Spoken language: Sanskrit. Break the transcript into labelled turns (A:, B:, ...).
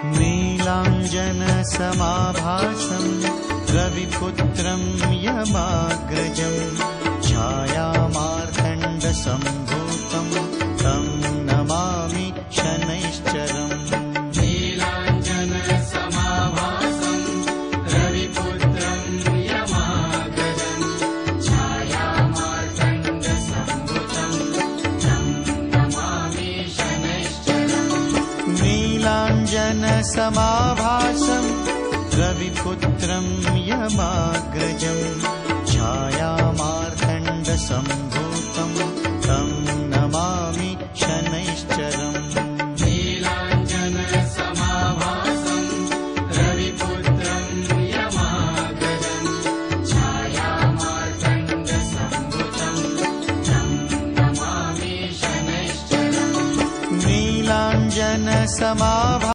A: नीलाञ्जनसमाभासं रविपुत्रं यमाग्रजं छायामार्तण्डसम्भूतं तं नमामि शनैश्चरम्।
B: नीलाञ्जनसमाभासं रविपुत्रं यमाग्रजं छायामार्तण्डसम्भूतं तं नमामि शनैश्चरम्।
A: नीलाञ्जनसमाभासं रविपुत्रं यमाग्रजं छायामार्तण्डसम्भूतं तं नमामि शनैश्चरम्।
B: नीलाञ्जनसमाभासं रविपुत्रं यमाग्रजं छायामार्तण्डसम्भूतं तं नमामि शनैश्चरम्।
A: नीलाञ्जनसमाभासं